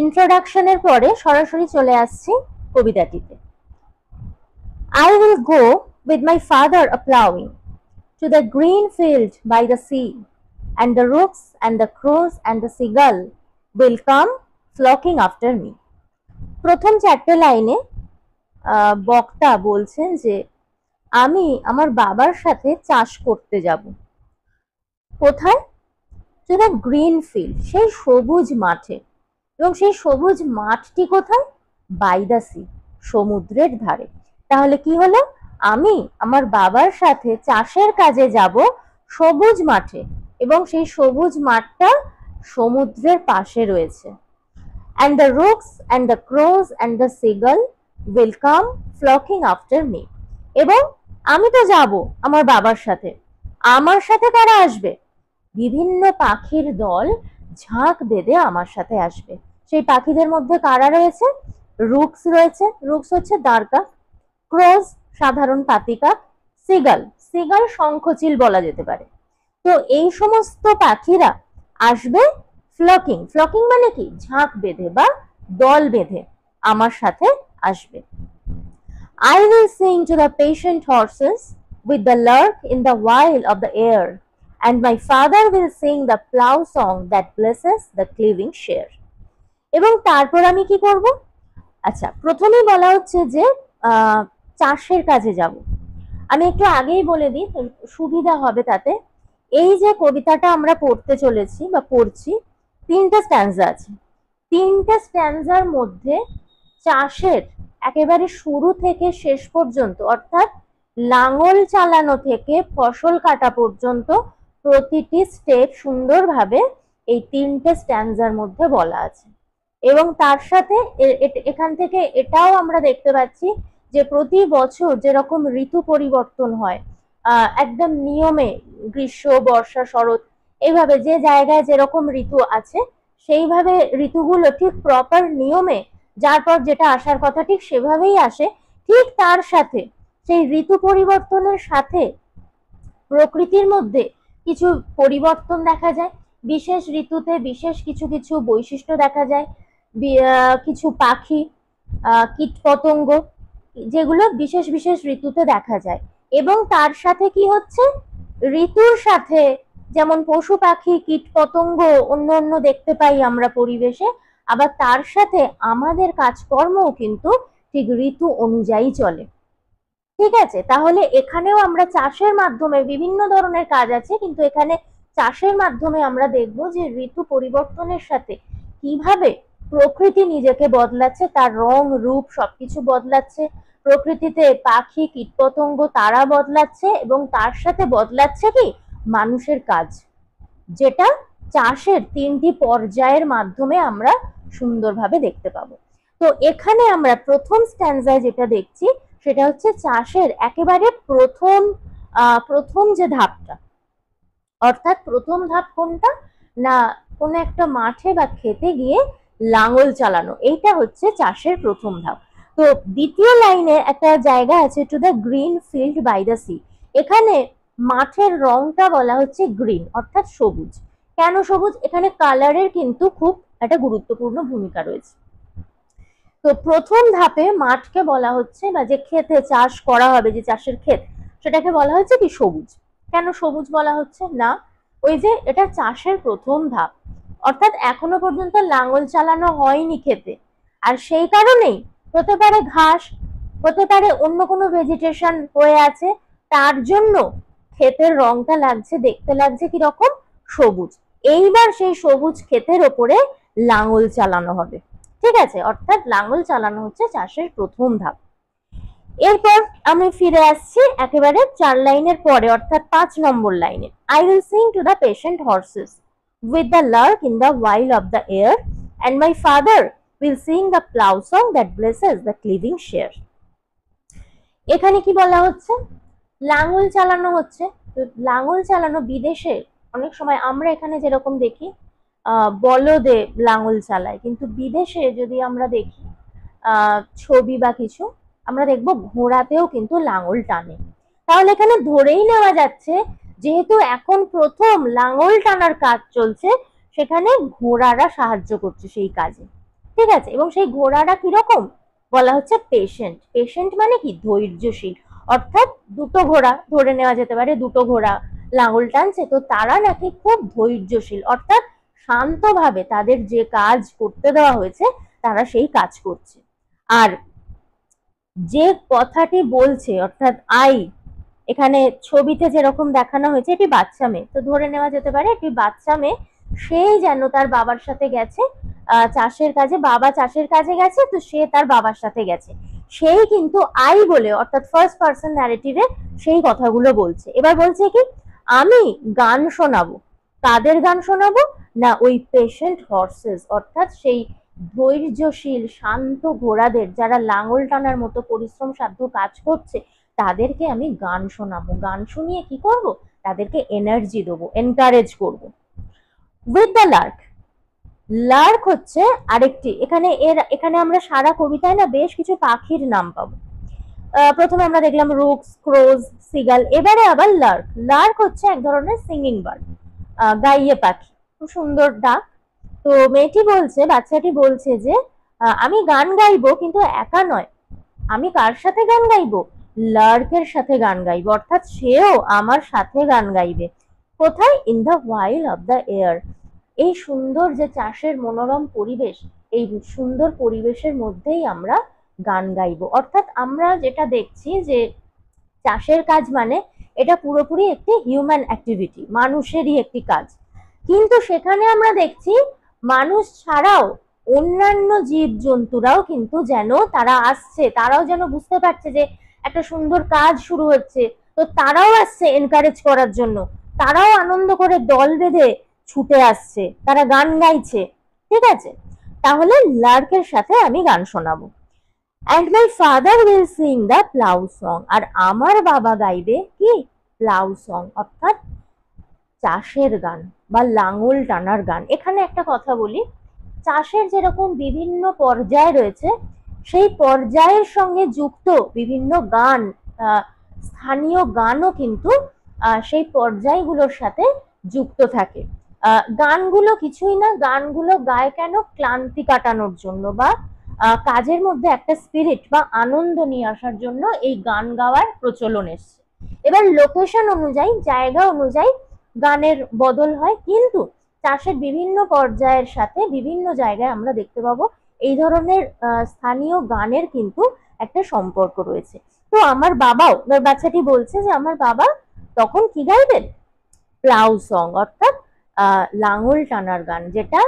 ইন্ট্রোডাকশনের পরে সরাসরি চলে আসছি কবিতাটিতে। I will go with my father a plowing to the green field by the sea, and the rooks and the crows and the seagull will come flocking after me. প্রথম চারটে লাইনে বক্তা বলছেন যে আমি আমার বাবার সাথে চাষ করতে যাব। কোথায়? টু দ্য গ্রিন ফিল্ড, সেই সবুজ মাঠে। এবং সেই সবুজ মাঠটি কোথায়? বাই দ্য সি, সমুদ্রের ধারে। তাহলে কি হলো? আমি আমার বাবার সাথে চাষের কাজে যাব সবুজ মাঠে, এবং সেই সবুজ মাঠটা সমুদ্রের পাশে রয়েছে। And the rooks and the crows and the seagull will come flocking after me. এবং আমি তো যাব আমার বাবার সাথে। আমার সাথে কারা আসবে? বিভিন্ন পাখির দল ঝাঁক বেঁধে আমার সাথে আসবে। সেই পাখিদের মধ্যে কারা রয়েছে? রুকস রয়েছে, রুকস হচ্ছে দাঁড়কা। ক্রোজ সাধারণ পাতিকাক। সিগাল, সিগাল শঙ্খচিল বলা যেতে পারে। তো এই সমস্ত পাখিরা আসবে ফ্লকিং। ফ্লকিং মানে কি? ঝাঁক বেঁধে বা দল বেঁধে আমার সাথে আসবে। I will sing to the patient horses with the lark in the wild of the air, and my father will sing the plough song that blesses the cleaving share. এবং তারপর আমি কি করব? আচ্ছা, প্রথমেই বলা হচ্ছে যে চাষের কাজে যাব। আমি একটু আগেই বলে দিই, সুবিধা হবে তাতে। এই যে কবিতাটা আমরা পড়তে চলেছি বা পড়ছি, তিনটে স্ট্যান্জা আছে। তিনটে স্ট্যান্জার মধ্যে চাষের একেবারে শুরু থেকে শেষ পর্যন্ত, অর্থাৎ লাঙল চালানো থেকে ফসল কাটা পর্যন্ত প্রতিটি স্টেপ সুন্দরভাবে এই তিনটে স্ট্যান্জার মধ্যে বলা আছে। এবং তার সাথে এখান থেকে এটাও আমরা দেখতে পাচ্ছি যে প্রতি বছর যেরকম ঋতু পরিবর্তন হয় একদম নিয়মে, গ্রীষ্ম, বর্ষা, শরৎ, এইভাবে যে জায়গায় যেরকম ঋতু আছে সেইভাবে ঋতুগুলো ঠিক প্রপার নিয়মে যার পর যেটা আসার কথা ঠিক সেভাবেই আসে। ঠিক তার সাথে সেই ঋতু পরিবর্তনের সাথে প্রকৃতির মধ্যে কিছু পরিবর্তন দেখা যায়। বিশেষ ঋতুতে বিশেষ কিছু কিছু বৈশিষ্ট্য দেখা যায়। কিছু পাখি, কীট পতঙ্গ, যেগুলো বিশেষ বিশেষ ঋতুতে দেখা যায়। এবং তার সাথে কি হচ্ছে? ঋতুর সাথে যেমন পশু পাখি, কীট পতঙ্গ অন্য অন্য দেখতে পাই আমরা পরিবেশে, আবার তার সাথে আমাদের কাজকর্মও কিন্তু ঠিক ঋতু অনুযায়ী চলে। ঠিক আছে, তাহলে এখানেও আমরা চাষের মাধ্যমে বিভিন্ন ধরনের কাজ আছে, কিন্তু এখানে চাষের মাধ্যমে আমরা দেখব যে ঋতু পরিবর্তনের সাথে কিভাবে প্রকৃতি নিজেকে বদলাচ্ছে, তার রং রূপ সবকিছু বদলাচ্ছে। প্রকৃতিতে পাখি, কীটপতঙ্গ তারা বদলাচ্ছে, এবং তার সাথে বদলাচ্ছে কি? মানুষের কাজ, যেটা চাষের তিনটি পর্যায়ের মাধ্যমে আমরা সুন্দরভাবে দেখতে পাবো। তো এখানে আমরা প্রথম স্ট্যান্জায় যেটা দেখছি সেটা হচ্ছে চাষের একেবারে প্রথম যে ধাপটা, অর্থাৎ প্রথম ধাপ কোনটা? না, কোনো একটা মাঠে বা খেতে গিয়ে লাঙল চালানো, এইটা হচ্ছে চাষের প্রথম ধাপ। তো দ্বিতীয় লাইনে একটা জায়গা আছে, to the green field by the sea. এখানে মাঠের রংটা বলা হচ্ছে গ্রিন, অর্থাৎ সবুজ। কেন সবুজ? এখানে কালারের কিন্তু খুব একটা গুরুত্বপূর্ণ ভূমিকা রয়েছে। তো প্রথম ধাপে মাঠকে বলা হচ্ছে, বা যে ক্ষেতে চাষ করা হবে, যে চাষের ক্ষেত, সেটাকে বলা হচ্ছে কি? সবুজ। কেন সবুজ বলা হচ্ছে? না, ওই যে এটা চাষের প্রথম ধাপ, অর্থাৎ এখনো পর্যন্ত লাঙল চালানো হয়নি ক্ষেতে, আর সেই কারণেই হতে পারে ঘাস, হতে পারে অন্য কোনো ভেজিটেশন হয়ে আছে, তার জন্য ক্ষেতের রংটা লাগছে, দেখতে লাগছে কিরকম? সবুজ। এইবার সেই সবুজ ক্ষেতের ওপরে লাঙল চালানো হবে। ঠিক আছে, অর্থাৎ লাঙল চালানো হচ্ছে চাষের প্রথম ধাপ। এরপর আমি ফিরে আসছি একেবারে 4 লাইনের পরে, অর্থাৎ 5 নম্বর লাইনে। I will sing to the patient horses with the lark in the wild of the air, and my father will sing the plough song that blesses the cleaving share. এখানে কি বলা হচ্ছে? লাঙল চালানো হচ্ছে। লাঙল চালানো বিদেশে অনেক সময় আমরা এখানে যেরকম দেখি বলদে লাঙল চালায়, কিন্তু বিদেশে যদি আমরা দেখি ছবি বা কিছু, আমরা দেখব ঘোড়াতেও কিন্তু লাঙল টানে। তাহলে এখানে ধরেই নেওয়া যাচ্ছে যেহেতু এখন প্রথম লাঙল টানার কাজ চলছে, সেখানে ঘোড়ারা সাহায্য করছে সেই কাজে। ঠিক আছে। এবং সেই ঘোড়াটা কিরকম বলা হচ্ছে পেশেন্ট। পেশেন্ট মানে কি ধৈর্যশীল, অর্থাৎ দুটো ঘোড়া ধরে নেওয়া যেতে পারে, দুটো ঘোড়া লাঙল টানছে, তো তারা নাকি খুব ধৈর্যশীল, অর্থাৎ শান্তভাবে তাদের যে কাজ করতে দেওয়া হয়েছে তারা সেই কাজ করছে। আর যে কথাটি বলছে অর্থাৎ আই, এখানে ছবিতে যেরকম দেখানো হয়েছে এটি বাচ্চা মেয়ে, তো ধরে নেওয়া যেতে পারে এটি বাচ্চা মেয়ে, সেই যেন তার বাবার সাথে গেছে চাষের কাজে, বাবা চাষের কাজে গেছে তো সে তার বাবার সাথে গেছে, সেই কিন্তু আই বলে অর্থাৎ ফার্স্ট পার্সন ন্যারেটিভে সেই কথাগুলো বলছে। এবার বলছে কি আমি গান শোনাবো, কাদের গান শোনাবো না ওই পেশেন্ট হর্সেস, অর্থাৎ সেই ধৈর্যশীল শান্ত ঘোড়াদের, যারা লাঙল টানার মতো পরিশ্রম সাধ্য কাজ করছে তাদেরকে আমি গান শোনাবো। গান শুনিয়ে কি করব, তাদেরকে এনার্জি দেবো, এনকারেজ করব। উইথ দ্য লার্ক, লার্ক হচ্ছে আরেকটি, এখানে আমরা সারা কবিতায় না বেশ কিছু পাখির নাম পাবো। প্রথমে আমরা দেখলাম রুকস, ক্রোজ, সিগাল, এবারে আবার লার্ক। লার্ক হচ্ছে এক ধরনের সিঙ্গিং বার্ড, গাইয়ে পাখি, খুব সুন্দর ডাক। তো মেয়েটি বলছে, বাচ্চাটি বলছে যে আমি গান গাইবো, কিন্তু একা নয়, আমি কার সাথে গান গাইবো, লার্কের সাথে গান গাইবো, অর্থাৎ সেও আমার সাথে গান গাইবে। কোথায়, in the while of the air, এই সুন্দর যে চাষের মনোরম পরিবেশ, এই সুন্দর পরিবেশের মধ্যেই আমরা গান গাইবো। অর্থাৎ আমরা যেটা দেখছি যে চাষের কাজ মানে এটা পুরোপুরি একটি হিউম্যান অ্যাক্টিভিটি, মানুষেরই একটি কাজ, কিন্তু সেখানে আমরা দেখছি মানুষ ছাড়াও অন্যান্য জীবজন্তুরাও কিন্তু যেন তারা আসছে, তারাও যেন বুঝতে পারছে যে একটা সুন্দর কাজ শুরু হচ্ছে, তো তারাও আসছে এনকারেজ করার জন্য, তারাও আনন্দ করে দল বেঁধে ছুটে আসছে, তারা গান গাইছে। ঠিক আছে, তাহলে লার্কের সাথে আমি গান শোনাবো। And my father will sing the plough song, আর আমার বাবা গাইবে কি, প্লাউ সং, অর্থাৎ চাষের গান বা লাঙল টানার গান। এখানে একটা কথা বলি, চাষের যেরকম বিভিন্ন পর্যায় রয়েছে, সেই পর্যায়ের সঙ্গে যুক্ত বিভিন্ন গান, স্থানীয় গানও কিন্তু সেই পর্যায়গুলোর সাথে যুক্ত থাকে। গানগুলো কিছুই না, গানগুলো গায় কেন, ক্লান্তি কাটানোর জন্য বা কাজের মধ্যে একটা স্পিরিট বা আনন্দ নিয়ে আসার জন্য এই গান গাওয়ার প্রচলন এসছে। এবার লোকেশন অনুযায়ী, জায়গা অনুযায়ী গানের বদল হয়, কিন্তু চাষের বিভিন্ন পর্যায়ের সাথে বিভিন্ন জায়গায় আমরা দেখতে পাবো এই ধরনের স্থানীয় গানের কিন্তু একটা সম্পর্ক রয়েছে। তো আমার বাবাও, বাচ্চাটি বলছে যে আমার বাবা তখন কি গাইবেন, প্লাউ সং, অর্থাৎ লাঙল টানার গান, যেটা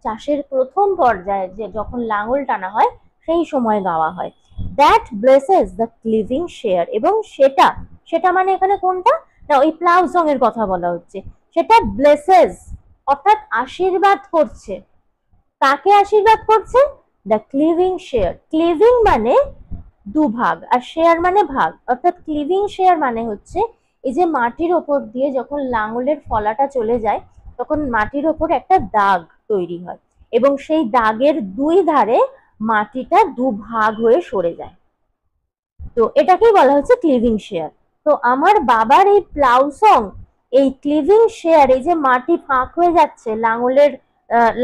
চাষের প্রথম পর্যায়ে যে যখন লাঙল টানা হয় সেই সময় গাওয়া হয়। দ্যাট ব্লেসেস দ্য ক্লিভিং শেয়ার, এবং সেটা, সেটা মানে এখানে কোনটা না, ওই প্লাউ সং এর কথা বলা হচ্ছে, সেটা ব্লেসেস অর্থাৎ আশীর্বাদ করছে, কাকে আশীর্বাদ করছে, দ্য ক্লিভিং শেয়ার। ক্লিভিং মানে দুভাগ আর শেয়ার মানে ভাগ, অর্থাৎ ক্লিভিং শেয়ার মানে হচ্ছে এই যে মাটির ওপর দিয়ে যখন লাঙলের ফলাটা চলে যায় তখন মাটির ওপর একটা দাগ তৈরি হয় এবং সেই দাগের দুই ধারে মাটিটা দুভাগ হয়ে সরে যায়, তো এটাকেই বলা হচ্ছে ক্লিভিং শেয়ার। তো আমার বাবার এই প্লাউ সং, এই ক্লিভিং শেয়ার, এই যে মাটি ফাঁক হয়ে যাচ্ছে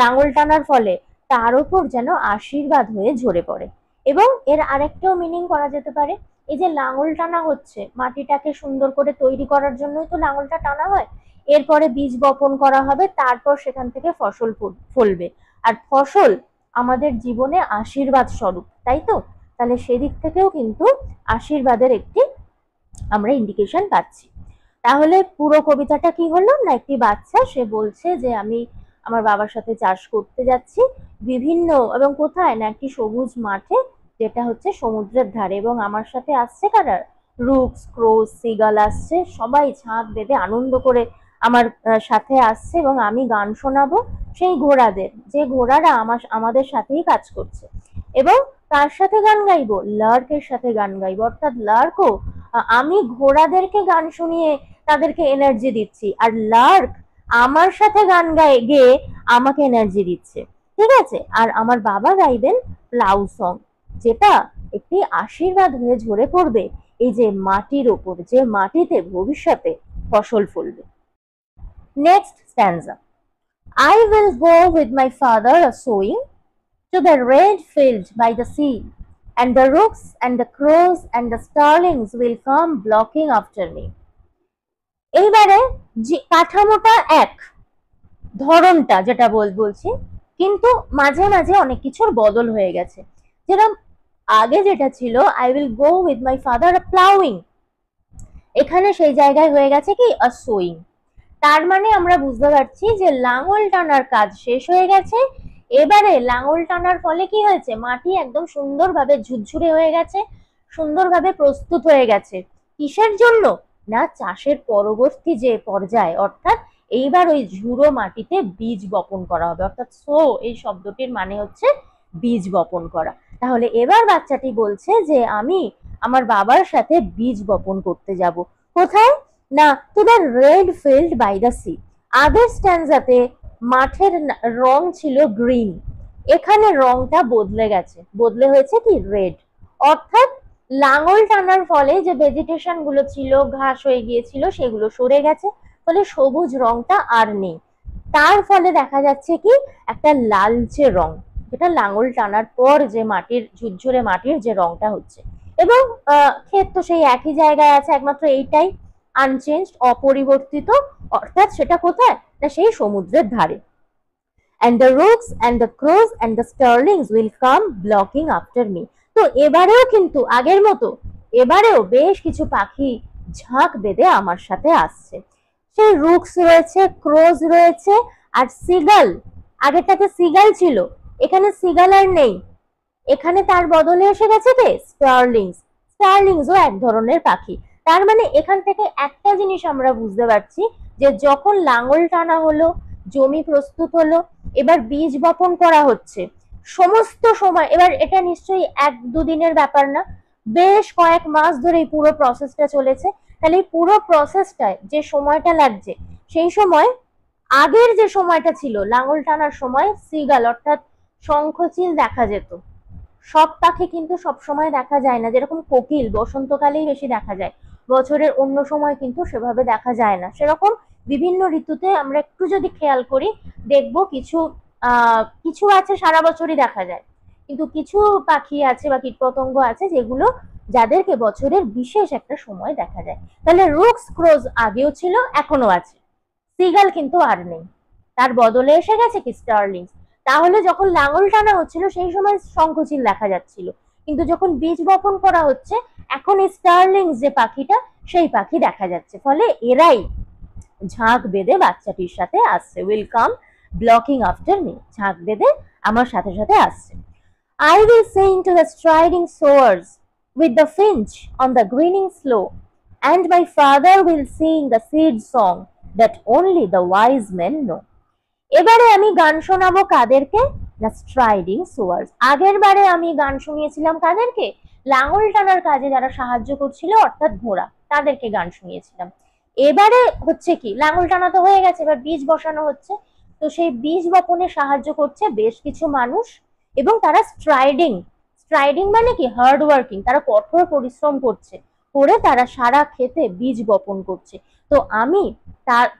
লাঙল টানার ফলে, তার উপর যেন আশীর্বাদ হয়ে ঝরে পড়ে। এবং এর আরেকটাও মিনিং করা যেতে পারে, এই যে লাঙল টানা হচ্ছে মাটিটাকে সুন্দর করে তৈরি করার জন্যই তো লাঙলটা টানা হয়, এরপরে বীজ বপন করা হবে, তারপর সেখান থেকে ফসল ফলবে, আর ফসল আমাদের জীবনে আশীর্বাদ স্বরূপ, তাই তো? তাহলে সেদিক থেকেও কিন্তু আশীর্বাদের একটি আমরা ইন্ডিকেশন পাচ্ছি। তাহলে পুরো কবিতাটা কি হলো না, একটি বাচ্চা সে বলছে যে আমি আমার বাবার সাথে চাষ করতে যাচ্ছি বিভিন্ন, এবং কোথায় না একটি সবুজ মাঠে, যেটা হচ্ছে সমুদ্রের ধারে, এবং আমার সাথে আসছে কারা, রুকস, ক্রোস, সিগাল আসছে, সবাই ঝাঁক বেঁধে আনন্দ করে আমার সাথে আসছে, এবং আমি গান শোনাবো সেই ঘোড়াদের, যে ঘোড়ারা আমাদের সাথেই কাজ করছে। এবং কার সাথে গান গাইবো, লার্কের সাথে গান গাইবো, অর্থাৎ লার্কও, আমি ঘোড়াদেরকে গান শুনিয়ে তাদেরকে এনার্জি দিচ্ছি, আর লার্ক আমার সাথে গান গেয়ে আমাকে এনার্জি দিচ্ছে। ঠিক আছে, আর আমার বাবা গাইবেন প্লাউ সং, যেটা একটি আশীর্বাদ হয়ে ঝরে পড়বে এই যে মাটির ওপর, যে মাটিতে ভবিষ্যতে ফসল ফলবে। Next stanza, I will go with my father a sowing to the red field by the sea, and the rooks and the crows and the starlings will come blocking after me. এইবারে যে কাঠামোটা এক, ধরনটা যেটা বলছি, কিন্তু মাঝে মাঝে অনেক কিছুর বদল হয়ে গেছে। যেরকম আগে যেটা ছিল I will go with my father ploughing, এখানে সেই জায়গায় হয়ে গেছে কি আ সোয়িং। তার মানে আমরা বুঝতে পারছি যে লাঙল টানার কাজ শেষ হয়ে গেছে। এবারে লাঙল টানার ফলে কি হয়েছে, মাটি একদম সুন্দরভাবে ঝুরঝুরে হয়ে গেছে, সুন্দরভাবে প্রস্তুত হয়ে গেছে। কিসের জন্য না, চাষের পরবর্তী যে পর্যায়, অর্থাৎ এইবার ওই ঝুড়ো মাটিতে বীজ বপন করা হবে। অর্থাৎ সো এই শব্দটির মানে হচ্ছে বীজ বপন করা। তাহলে এবার বাচ্চাটি বলছে যে আমি আমার বাবার সাথে বীজ বপন করতে যাব। কোথায় না, to the red field by the sea. আগের স্ট্যান্ডাতে মাঠের রং ছিল গ্রিন, এখানে রংটা বদলে গেছে, বদলে হয়েছে কি রেড। অর্থাৎ লাঙল টানার ফলে যে ভেজিটেশন গুলো ছিল, ঘাস হয়ে গিয়েছিল, সেগুলো সরে গেছে, ফলে সবুজ রংটা আর নেই। তার ফলে দেখা যাচ্ছে কি একটা লালচে রং, যেটা লাঙল টানার পর যে মাটির ঝুরঝুরে মাটির যে রংটা হচ্ছে। এবং ক্ষেত তো সেই একই জায়গায় আছে, একমাত্র এইটাই আনচেঞ্জড, অপরিবর্তিত। অর্থাৎ সেটা কোথায় না, সেই সমুদ্রের ধারে। and the rooks and the crows and the starlings will come blocking after me. তো এবারেও কিন্তু আগের মতো এবারেও বেশ কিছু পাখি ঝাঁক বেঁধে আমার সাথে আসছে। সেই রুকস রয়েছে, ক্রোজ রয়েছে, আর সিগাল। আগেরটাতে সিগাল ছিল, এখানে সিগাল আর নেই, এখানে তার বদলে এসে গেছে কে স্টারলিংস। স্টারলিংসও এক ধরনের পাখি। তার মানে এখান থেকে একটা জিনিস আমরা বুঝতে পারছি যে যখন লাঙল টানা হলো, জমি প্রস্তুত হলো, এবার বীজ বপন করা হচ্ছে, সমস্ত সময়, এবার এটা নিশ্চয়ই এক দুদিনের ব্যাপার না, বেশ কয়েক মাস ধরে এই পুরো প্রসেসটা চলেছে। তাহলে এই পুরো প্রসেসটায় যে সময়টা লাগছে, সেই সময় আগের যে সময়টা ছিল লাঙল টানার সময়, সিগাল অর্থাৎ শঙ্খচিল দেখা যেত। সব পাখি কিন্তু সব সময় দেখা যায় না, যেরকম কোকিল বসন্তকালেই বেশি দেখা যায়, বছরের অন্য সময় কিন্তু সেভাবে দেখা যায় না। সেরকম বিভিন্ন ঋতুতে আমরা একটু যদি খেয়াল করি, দেখবো কিছু কিছু আছে সারা বছরই দেখা যায়, কিন্তু কিছু পাখি আছে বা কীটপতঙ্গ আছে যেগুলো যাদেরকে বছরের বিশেষ একটা সময় দেখা যায়। তাহলে রুকস ক্রোজ আগেও ছিল, এখনো আছে, সিগাল কিন্তু আর নেই, তার বদলে এসে গেছে কি স্টারলিংস। তাহলে যখন লাঙল টানা হচ্ছিল সেই সময় শঙ্খচিল দেখা যাচ্ছিল, কিন্তু যখন বীজ বপন করা হচ্ছে এখন এই স্টারলিংস যে পাখিটা, সেই পাখি দেখা যাচ্ছে। ফলে এরাই ঝাঁক বেঁধে বাচ্চাটির সাথে আসছে, will come flocking after me, ঝাঁক বেঁধে আমার সাথে সাথে আসছে। I will sing to the striding soars with the finch on the greening slope, and my father will sing the seed song that only the wise men know. এবারে আমি গান শোনাবো কাদেরকে না, স্ট্রাইডিং সোয়ার্স। আগের বারে আমি গান শুনিয়েছিলাম কাদেরকে, লাঙল টানার কাজে যারা সাহায্য করছিল অর্থাৎ ঘোড়া, তাদেরকে গান শুনিয়েছিলাম। এবারে হচ্ছে কি, লাঙল টানা তো হয়ে গেছে, এবার বীজ বসানো হচ্ছে। তো সেই বীজ বপনে সাহায্য করছে বেশ কিছু মানুষ, এবং তারা স্ট্রাইডিং, স্ট্রাইডিং মানে কি হার্ড ওয়ার্কিং, তারা কঠোর পরিশ্রম করছে, করে তারা সারা ক্ষেতে বীজ বপন করছে। তো আমি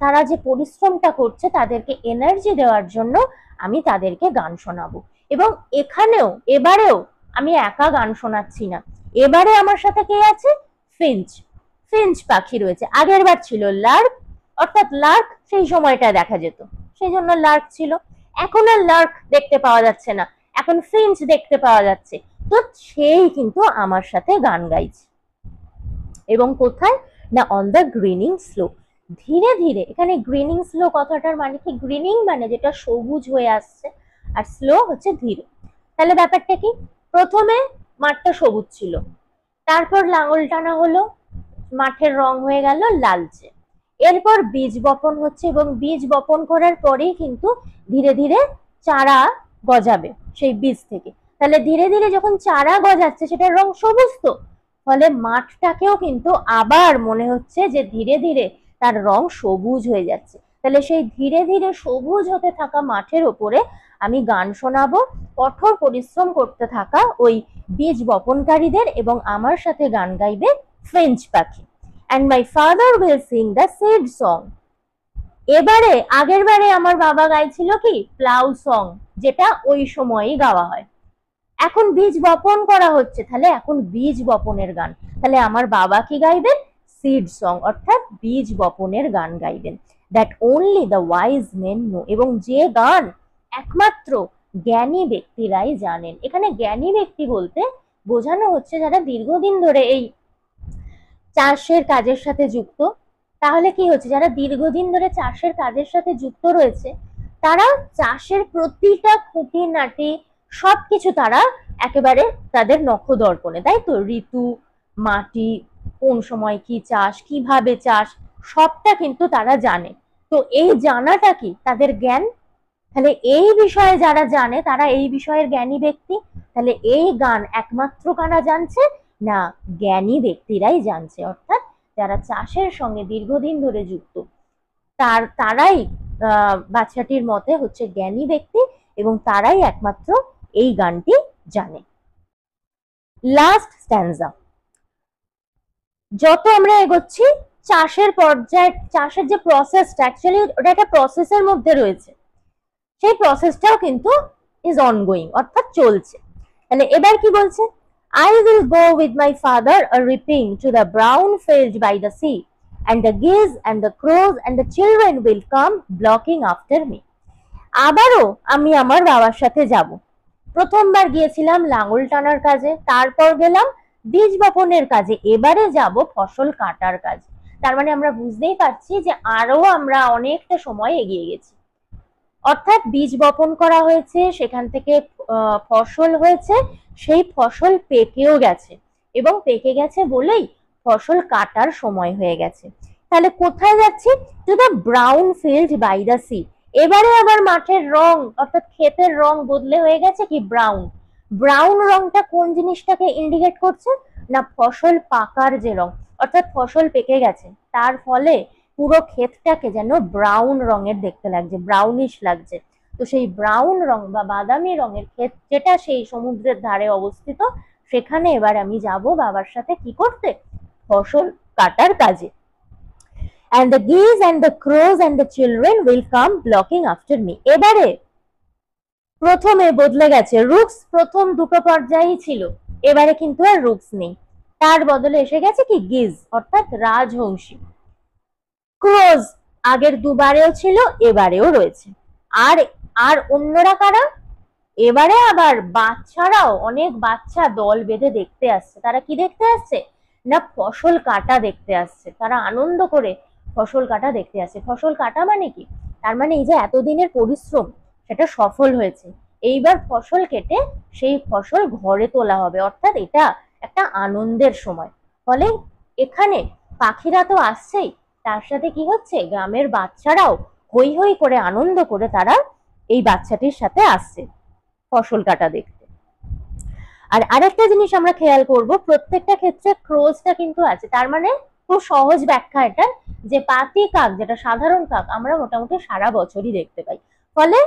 তারা যে পরিশ্রমটা করছে তাদেরকে এনার্জি দেওয়ার জন্য আমি তাদেরকে গান শোনাবো। এবং এখানেও এবারেও আমি একা গান শোনাচ্ছি না, এবারে আমার সাথে কে আছে, ফিঞ্চ। ফিঞ্চ পাখি রয়েছে, আগের বার ছিল লার্ক, অর্থাৎ লার্ক সেই সময়টা দেখা যেত, সেই জন্য লার্ক ছিল। এখন আর লার্ক দেখতে পাওয়া যাচ্ছে না, এখন ফিঞ্চ দেখতে পাওয়া যাচ্ছে। তো সেই কিন্তু আমার সাথে গান গাইছে। এবং কোথায় না, অন দ্য গ্রিনিং স্লো, ধীরে ধীরে। এখানে গ্রিনিং স্লো কথাটার মানে কি, গ্রিনিং মানে যেটা সবুজ হয়ে আসছে, আর স্লো হচ্ছে ধীরে। তাহলে ব্যাপারটা কি, প্রথমে মাঠটা সবুজ ছিল, তারপর লাঙল টানা হলো, মাঠের রং হয়ে গেল লালচে, এরপর বীজ বপন হচ্ছে, এবং বীজ বপন করার পরেই কিন্তু ধীরে ধীরে চারা গজাবে সেই বীজ থেকে। তাহলে ধীরে ধীরে যখন চারা গজাচ্ছে সেটার রং সবুজ, তো ফলে মাঠটাকেও কিন্তু আবার মনে হচ্ছে যে ধীরে ধীরে তার রং সবুজ হয়ে যাচ্ছে। তাহলে সেই ধীরে ধীরে সবুজ হতে থাকা মাঠের ওপরে আমি গান শোনাবো কঠোর পরিশ্রম করতে থাকা ওই বীজ বপনকারীদের, এবং আমার সাথে গান গাইবে ফিঞ্চ পাখি। And my father will sing the seed song এবারে আগের বারে আমার বাবা গাইছিল কি প্লাউ সং, যেটা ওই সময়ই গাওয়া হয়। এখন বীজ বপন করা হচ্ছে, তাহলে এখন বীজ বপনের গান। তাহলে আমার বাবা কি গাইবেন? সিড সং, অর্থাৎ বীজ বপনের গান গাইবেন। That only the wise men know, এবং যে গান একমাত্র জ্ঞানী ব্যক্তিরাই জানেন। এখানে জ্ঞানী ব্যক্তি বলতে বোঝানো হচ্ছে যারা দীর্ঘদিন ধরে এই চাষের কাজের সাথে যুক্ত। তাহলে কি হচ্ছে, যারা দীর্ঘদিন ধরে চাষের কাজের সাথে যুক্ত রয়েছে তারা চাষের প্রতিটা খুঁটিনাটি সবকিছু তারা একেবারে তাদের নখদর্পণে, তাই তো, ঋতু, মাটি, কোন সময় কি চাষ, কিভাবে চাষ, সবটা কিন্তু তারা জানে। তো এই জানাটা কি তাদের জ্ঞান। তাহলে এই বিষয়ে যারা জানে তারা এই বিষয়ের জ্ঞানী ব্যক্তি। তাহলে এই গান একমাত্র কারা জানছে না, জ্ঞানী ব্যক্তিরাই জানছে, অর্থাৎ যারা চাষের সঙ্গে দীর্ঘদিন ধরে যুক্ত তারাই বাচ্চাটির মতে হচ্ছে জ্ঞানী ব্যক্তি, এবং তারাই একমাত্র এই গানটি জানে। লাস্ট স্ট্যান্জা। যত আমরা এগোচ্ছি চাষের পর্যায়ে, চাষের যে প্রসেসটা, অ্যাকচুয়ালি ওটা একটা প্রসেসের মধ্যে রয়েছে, সেই প্রসেসটাও কিন্তু ইজ অনগোয়িং, অর্থাৎ চলছে। তাহলে এবার কি বলছে, I will go with my father a reaping to the brown field by the sea, and the geese and the crows and the children will come blocking after me. আবারও আমি আমার বাবার সাথে যাব। প্রথমবার গিয়েছিলাম লাঙল টানার কাজে, তারপর গেলাম বীজ বপনের কাজে, এবারে যাব ফসল কাটার কাজে। তার মানে আমরা বুঝতেই পারছি যে আরো আমরা অনেকটা সময় এগিয়ে গেছি। অর্থাৎ বীজ বপন করা হয়েছে, সেখান থেকে ফসল হয়েছে, সেই ফসল পেকেও গেছে, এবং পেকে গেছে বলেই ফসল কাটার সময় হয়ে গেছে। তাহলে কোথায় যাচ্ছি? To the brown field by the sea. এবারে আবার মাঠের রং, অর্থাৎ ক্ষেতের রং বদলে হয়ে গেছে কি ব্রাউন। ব্রাউন রংটা কোন জিনিসটাকে ইন্ডিকেট করছে না, ফসল পাকার যে রং, অর্থাৎ ফসল পেকে গেছে, তার ফলে পুরো ক্ষেতটাকে যেন ব্রাউন রঙের দেখতে লাগছে, ব্রাউনিশ লাগছে। তো সেই ব্রাউন রং বা বাদামি রঙের ক্ষেত যেটা সেই সমুদ্রের ধারে অবস্থিত, সেখানে এবার আমি যাব বাবার সাথে কি করতে, ফসল কাটার কাজে। And the geese and the crows and the children will come blocking after me. এবারে প্রথমে বদলে গেছে, রুক্স প্রথম দুটো পর্যায়েই ছিল, এবারে কিন্তু আর রুক্স নেই, তার বদলে এসে গেছে কি গিজ, অর্থাৎ রাজহংসী। ক্রোজ আগের দুবারেও ছিল, এবারেও রয়েছে। আর আর অন্যরা কারা? এবারে আবার বাচ্চারাও, অনেক বাচ্চা দল বেঁধে দেখতে আসছে। তারা কি দেখতে আসছে না, ফসল কাটা দেখতে আসছে। তারা আনন্দ করে ফসল কাটা দেখতে আসছে। ফসল কাটা মানে কি, তার মানে এই যে এতদিনের পরিশ্রম সেটা সফল হয়েছে, এইবার ফসল কেটে সেই ফসল ঘরে তোলা হবে, অর্থাৎ এটা একটা আনন্দের সময়। ফলে এখানে পাখিরা তো আসছেই, তার সাথে কি হচ্ছে, গ্রামের বাচ্চারাও হই হই করে আনন্দ করে তারা এই বাচ্চাটির সাথে আসছে ফসল কাটা দেখতে। আর আরেকটা জিনিস আমরা খেয়াল করব, প্রত্যেকটা ক্ষেত্রে ক্রোজটা কিন্তু আছে। তার মানে খুব সহজ ব্যাখ্যা এটা, যে পাতি কাক যেটা সাধারণ কাক আমরা মোটামুটি সারা বছরই দেখতে পাই। ফলে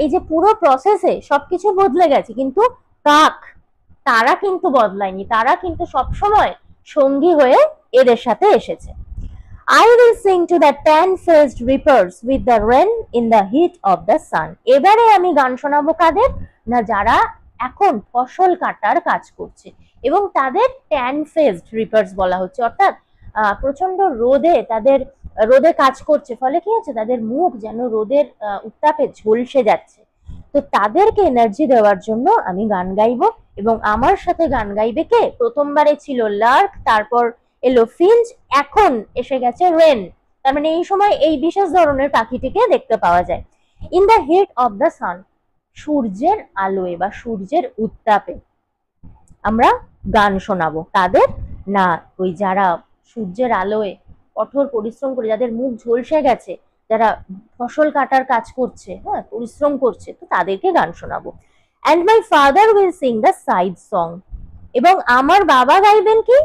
এই যে পুরো প্রসেসে সবকিছু বদলে গেছে, কিন্তু কাক তারা কিন্তু বদলায়নি, তারা কিন্তু সবসময় সঙ্গী হয়ে এদের সাথে এসেছে। I will sing to the tan-faced reapers with the rain in the heat of the sun. এবারে আমি গান শোনাবো কাদের না, যারা এখন ফসল কাটার কাজ করছে, এবং তাদের tan-faced reapers বলা হচ্ছে, অর্থাৎ প্রচন্ড রোদে তাদের রোদে কাজ করছে, ফলে কি হচ্ছে, তাদের মুখ যেন রোদের উত্তাপে ঝলসে যাচ্ছে। তো তাদেরকে এনার্জি দেওয়ার জন্য আমি গান গাইবো, এবং আমার সাথে গান গাইবে কে, প্রথমবারে ছিল লার্ক, তারপর এলো ফিঞ্চ, এখন এসে গেছে রেন। তার মানে এই সময় এই বিশেষ ধরনের পাখিটিকে দেখতে পাওয়া যায়। In the heat of the sun, সূর্যের আলোয় বা সূর্যের উত্তাপে আমরা গান শোনাবো। তাদের না, ওই যারা সূর্যের আলোয় কঠোর পরিশ্রম করে, যাদের মুখ ঝলসে গেছে, যারা ফসল কাটার কাজ করছে, হ্যাঁ পরিশ্রম করছে, তো তাদেরকে গান শোনাবো। And my father will sing the side song, এবং আমার বাবা গাইবেন কি,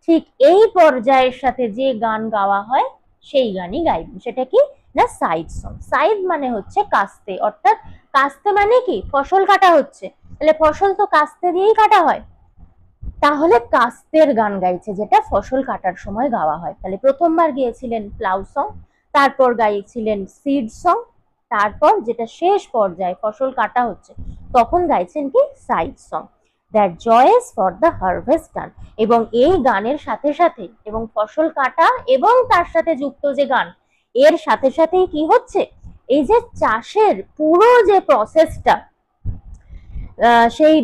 ঠিক এই পর্যায়ের সাথে যে গান গাওয়া হয় সেই গানই গাইবেন। সেটা কি না, সাইড সং। সাইড মানে হচ্ছে কাস্তে, অর্থাৎ কাস্তে মানে কি, ফসল কাটা হচ্ছে, তাহলে ফসল তো কাস্তে দিয়েই কাটা হয়, তাহলে কাস্তের গান গাইছে, যেটা ফসল কাটার সময় গাওয়া হয়। তাহলে প্রথমবার গিয়েছিলেন প্লাউ সং, তারপর গাইছিলেন সিড সং, তারপর যেটা শেষ পর্যায়ে ফসল কাটা হচ্ছে তখন গাইছেন কি side song, that joys for the harvest done. এবং এই গানের সাথে সাথে এবং ফসল কাটা এবং তার সাথে যুক্ত যে গান, এর সাথে সাথেই কি হচ্ছে, এই যে চাষের পুরো যে প্রসেসটা, সেই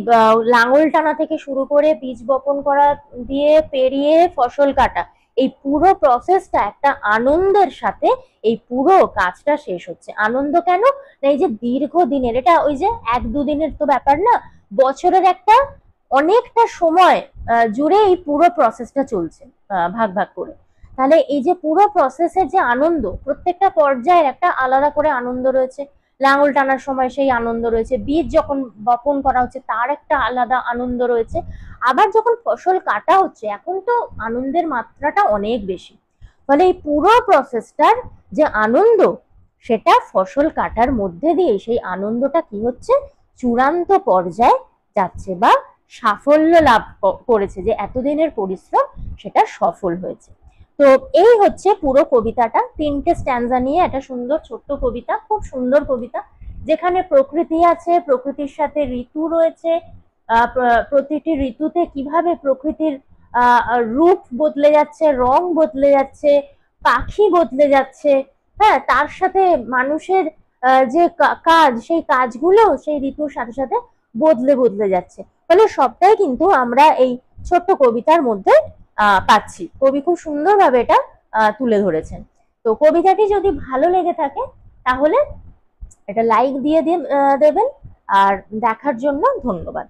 লাঙল টানা থেকে শুরু করে বীজ বপন করা দিয়ে পেরিয়ে ফসল কাটা, এই পুরো প্রসেসটা একটা আনন্দের সাথে এই পুরো কাজটা শেষ হচ্ছে। আনন্দ কেন না, এই যে দীর্ঘদিনের, এটা ওই যে এক দুদিনের তো ব্যাপার না, বছরের একটা অনেকটা সময় জুড়ে এই পুরো প্রসেসটা চলছে ভাগ ভাগ করে। তাহলে এই যে পুরো প্রসেসের যে আনন্দ, প্রত্যেকটা পর্যায়ের একটা আলাদা করে আনন্দ রয়েছে। লাঙল টানার সময় সেই আনন্দ রয়েছে, বীজ যখন বপন করা হচ্ছে তার একটা আলাদা আনন্দ রয়েছে, আবার যখন ফসল কাটা হচ্ছে এখন তো আনন্দের মাত্রাটা অনেক বেশি। ফলে এই পুরো প্রসেসটার যে আনন্দ, সেটা ফসল কাটার মধ্যে দিয়ে সেই আনন্দটা কি হচ্ছে, চূড়ান্ত পর্যায়ে যাচ্ছে বা সাফল্য লাভ করেছে, যে এতদিনের পরিশ্রম সেটা সফল হয়েছে। তো এই হচ্ছে পুরো কবিতাটা, 3টে স্ট্যান্জা নিয়ে একটা সুন্দর ছোট্ট কবিতা, খুব সুন্দর কবিতা, যেখানে প্রকৃতি আছে, প্রকৃতির সাথে ঋতু রয়েছে, প্রতিটি ঋতুতে কিভাবে প্রকৃতির রূপ বদলে যাচ্ছে, রং বদলে যাচ্ছে, পাখি বদলে যাচ্ছে, হ্যাঁ, তার সাথে মানুষের যে কাজ, সেই কাজগুলো সেই ঋতুর সাথে সাথে বদলে বদলে যাচ্ছে। ফলে সবটাই কিন্তু আমরা এই ছোট্ট কবিতার মধ্যে পাচ্ছি। কবি খুব সুন্দরভাবে এটা তুলে ধরেছেন। তো কবিতাটি যদি ভালো লেগে থাকে তাহলে এটা লাইক দিয়ে দেবেন, আর দেখার জন্য ধন্যবাদ।